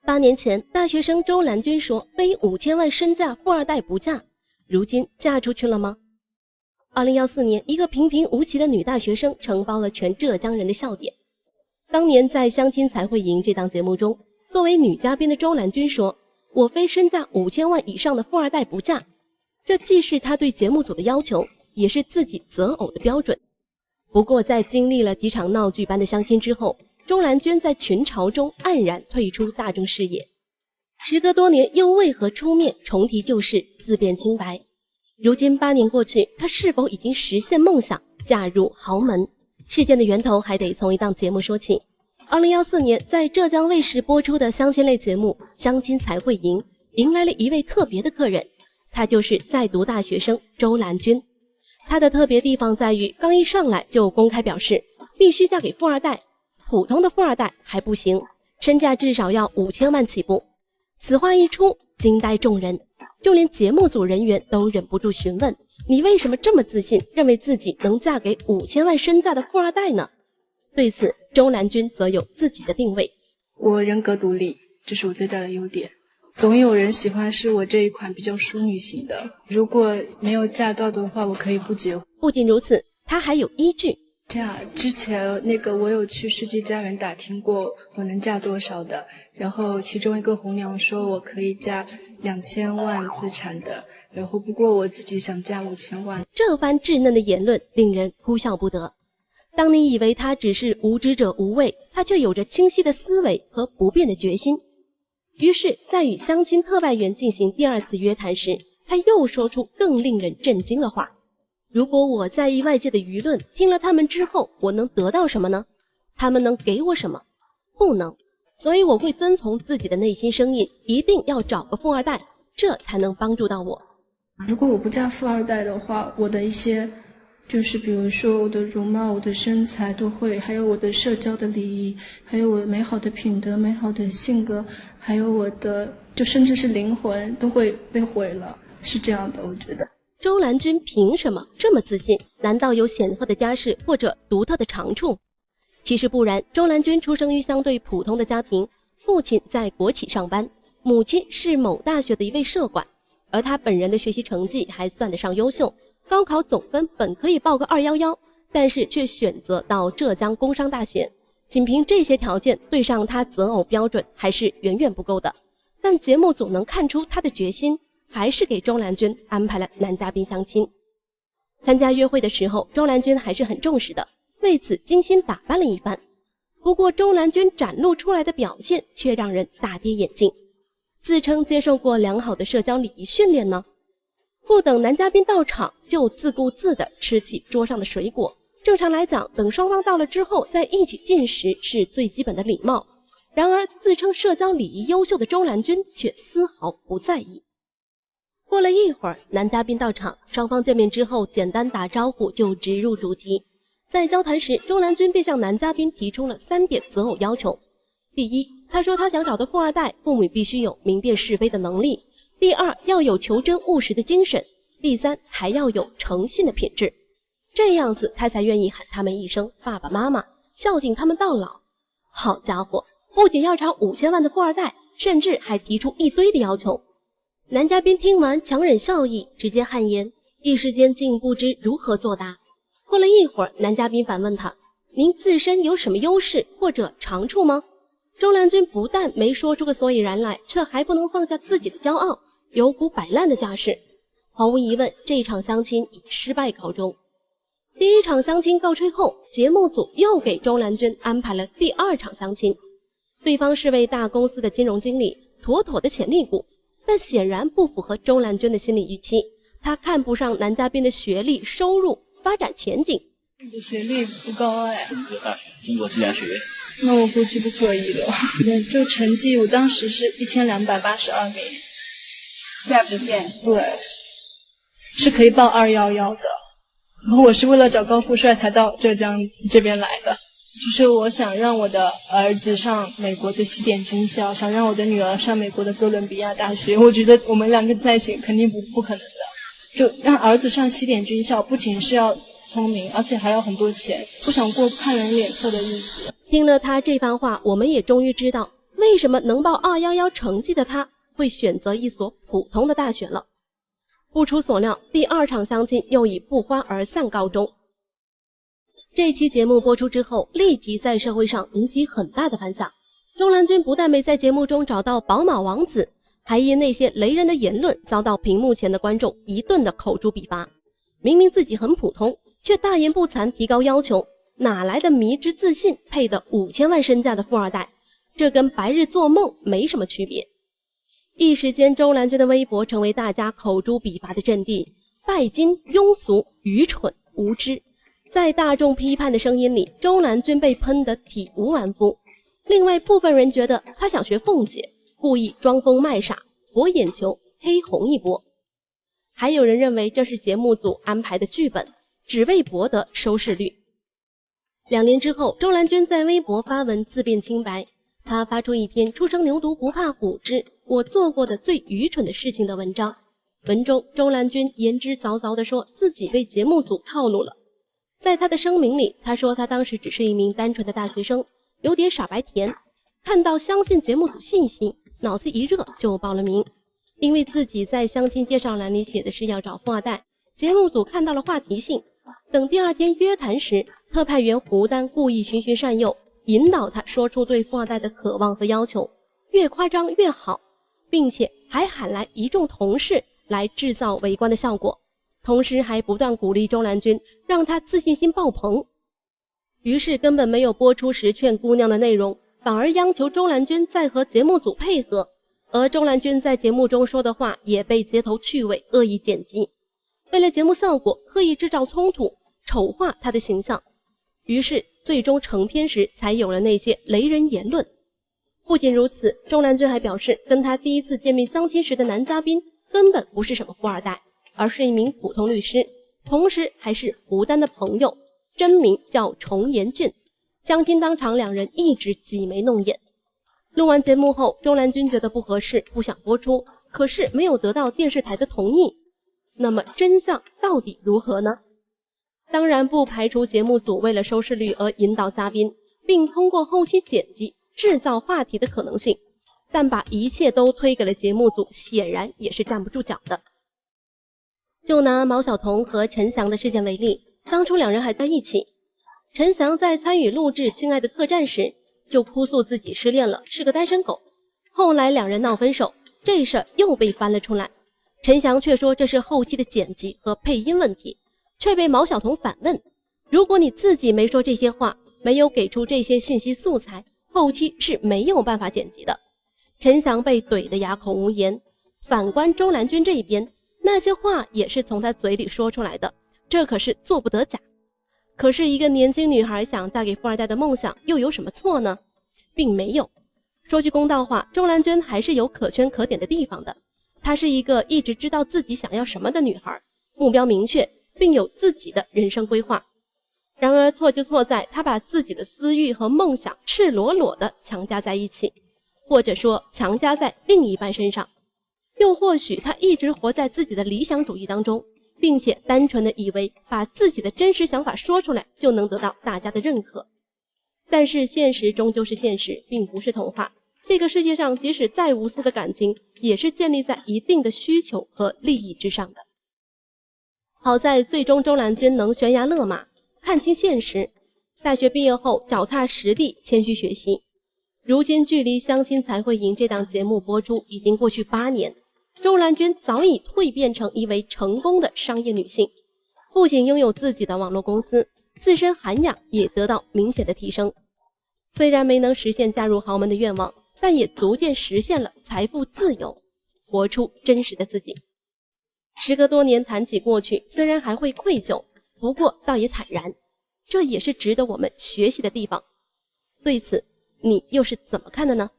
8年前，大學生周蘭君說非5000萬身價富二代不嫁，如今嫁出去了嗎？2014年，一個平平无奇的女大學生承包了全浙江人的笑點。當年在《相親才會贏》這檔節目中，作為女嘉賓的周蘭君說：“我非身價5000萬以上的富二代不嫁。”這既是她對節目組的要求，也是自己擇偶的標準。不過，在經歷了幾場鬧劇般的相親之後，周蘭君在群嘲中黯然退出大眾視野。時隔多年，又為何出面重提舊事，自辯清白？如今8年過去，她是否已經實現夢想，嫁入豪門？事件的源頭還得從一檔節目說起。2014年，在浙江衛視播出的相親類節目《相親才會贏》，迎來了一位特別的客人，她就是在讀大學生周蘭君。她的特別地方在於，剛一上來就公開表示，必須嫁給富二代，普通的富二代還不行，身價至少要5000萬起步。此話一出，驚呆眾人，就連節目組人員都忍不住詢問：你為什麼這麼自信，認為自己能嫁給5000萬身價的富二代呢？對此，周蘭君則有自己的定位：我人格獨立，這是我最大的優點。總有人喜歡是我這一款比較淑女型的，如果沒有嫁到的話，我可以不結婚。不僅如此，他還有依據。之前我有去世紀佳緣打聽過我能嫁多少的，然後其中一個紅娘說我可以嫁2000萬資產的，然後不過我自己想嫁5000萬。這番稚嫩的言論令人哭笑不得。當你以為他只是無知者無畏，他卻有着清晰的思維和不變的決心。於是在與相親特派員進行第2次約談時，他又說出更令人震驚的話：如果我在意外界的輿論，聽了他們之後，我能得到什麼呢？他們能給我什麼？不能。所以我會遵從自己的內心聲音，一定要找個富二代，這才能幫助到我。如果我不嫁富二代的話，我的一些就是比如说我的容貌、我的身材都会，还有我的社交的禮儀，還有我美好的品德、美好的性格，還有我的就甚至是靈魂都會被毀了，是這樣的。我覺得周蘭君憑什麼這麼自信？難道有顯赫的家世或者獨特的長處？其實不然，周蘭君出生於相對普通的家庭，父親在國企上班，母親是某大學的一位社管，而他本人的學習成績還算得上優秀，高考總分本可以報個211，但是卻選擇到浙江工商大學。僅憑這些條件對上他擇偶標準還是遠遠不夠的，但節目組能看出他的決心，還是給周蘭君安排了男嘉賓相親。參加約會的時候，周蘭君還是很重視的，為此精心打扮了一番。不過周蘭君展露出來的表現卻讓人大跌眼鏡，自稱接受過良好的社交禮儀訓練呢，不等男嘉賓到場就自顧自地吃起桌上的水果。正常來講，等雙方到了之後再一起進食是最基本的禮貌，然而自稱社交禮儀優秀的周蘭君卻絲毫不在意。過了一會兒，男嘉賓到場，雙方見面之後簡單打招呼就直入主題。在交談時，周蘭君便向男嘉賓提出了3點擇偶要求。第一，他說他想找的富二代，父母必須有明辨是非的能力；第二，要有求真務實的精神；第三，還要有誠信的品質。這樣子他才願意喊他們一聲爸爸媽媽，孝敬他們到老。好家伙，不僅要找5000萬的富二代，甚至還提出一堆的要求。男嘉賓聽完強忍笑意，直接汗顏，一時間竟不知如何作答。過了一會兒，男嘉賓反問他：您自身有什麼優勢或者長處嗎？周蘭君不但沒說出個所以然來，卻還不能放下自己的驕傲，有股擺爛的架勢。毫無疑問，這場相親以失敗告終。第1場相親告吹後，節目組又給周蘭君安排了第2場相親。對方是位大公司的金融經理，妥妥的潛力股，但顯然不符合周蘭君的心理預期。他看不上男嘉賓的學歷、收入、發展前景。你的學歷不高哎。中國大學，中國計量學院。那我估計不可以的。就成績，我當時是1282名，下直線。對，是可以報211的。然後我是為了找高富帥才到浙江這邊來的，就是我想讓我的兒子上美國的西點軍校，想讓我的女兒上美國的哥倫比亞大學。我覺得我們兩個在一起肯定不可能的。就讓兒子上西點軍校，不僅是要聰明，而且還要很多錢，不想過看人臉色的日子。聽了他這番話，我們也終於知道，為什麼能報211成績的他會選擇一所普通的大學了？不出所料，第2場相親又以不歡而散告終。這期節目播出之後，立即在社會上引起很大的反響。周蘭君不但沒在節目中找到寶馬王子，還因那些雷人的言論遭到屏幕前的觀眾一頓的口誅筆伐。明明自己很普通，卻大言不慚提高要求，哪來的迷之自信配得5000萬身價的富二代？這跟白日做夢沒什麼區別。一時間，周蘭君的微博成為大家口誅筆伐的陣地，拜金、庸俗、愚蠢、無知。在大眾批判的聲音裡，周蘭君被噴得體無完膚。另外部分人覺得他想學鳳姐，故意裝瘋賣傻，博眼球，黑紅一波。還有人認為這是節目組安排的劇本，只為博得收視率。2年之後，周蘭君在微博發文自辯清白，他發出一篇初生牛犊不怕虎之我做過的最愚蠢的事情的文章。文中，周蘭君言之凿凿地說自己被節目組套路了。在他的聲明裡，他說他當時只是一名单純的大學生，有點傻白甜，看到相信節目組信息，腦子一熱就報了名。因為自己在相親介紹欄裡寫的是要找富二代，節目組看到了話題性，等第2天約談時，特派員胡丹故意循循善誘，引導他說出對富二代的渴望和要求，越誇張越好，並且還喊來一眾同事來制造圍觀的效果，同時還不斷鼓勵周蘭君，讓他自信心爆棚。於是根本沒有播出時勸姑娘的內容，反而央求周蘭君再和節目組配合，而周蘭君在節目中說的話也被街頭趣味惡意剪輯，為了節目效果刻意制造衝突，醜化他的形象。於是最終成片時才有了那些雷人言論。不僅如此，周蘭君還表示，跟他第一次見面相親時的男嘉賓根本不是什麼富二代，而是一名普通律師，同時還是胡丹的朋友，真名叫重岩俊。相親當場2人一直擠眉弄眼。錄完節目後，周蘭君覺得不合適，不想播出，可是沒有得到電視台的同意。那麼真相到底如何呢？當然不排除節目組為了收視率而引導嘉賓，並通過後期剪輯制造話題的可能性，但把一切都推給了節目組，顯然也是站不住腳的。就拿毛晓彤和陳翔的事件為例，當初2人還在一起，陳翔在參與錄製《親愛的特戰》時就哭訴自己失戀了，是個單身狗。後來2人鬧分手，這事又被翻了出來，陳翔卻說這是後期的剪輯和配音問題，卻被毛曉彤反問，如果你自己沒說這些話，沒有給出這些信息素材，後期是沒有辦法剪輯的。陳翔被怼得啞口無言。反觀周蘭君這一邊，那些話也是從他嘴裡說出來的，這可是做不得假。可是一個年輕女孩想嫁給富二代的夢想又有什麼錯呢？並沒有。說句公道話，周蘭君還是有可圈可點的地方的。她是一個一直知道自己想要什麼的女孩，目標明確，並有自己的人生規劃。然而錯就錯在她把自己的私欲和夢想赤裸裸地強加在一起，或者說強加在另一半身上。又或許她一直活在自己的理想主義當中，並且单純的以为把自己的真實想法說出來就能得到大家的認可。但是现實終究是現實，並不是童話。這個世界上即使再無私的感情，也是建立在一定的需求和利益之上的。好在最終周蘭君能懸崖勒馬，看清現實。大學畢業後腳踏實地，謙虛學習。如今距離相親才會贏這檔節目播出已經過去8年，周蘭君早已蛻變成一位成功的商業女性，不僅擁有自己的網絡公司，自身涵養也得到明顯的提升。雖然沒能實現嫁入豪門的願望，但也逐漸實現了財富自由，活出真實的自己。時隔多年談起過去，雖然還會愧疚，不過倒也坦然，這也是值得我們學習的地方。對此，你又是怎麼看的呢？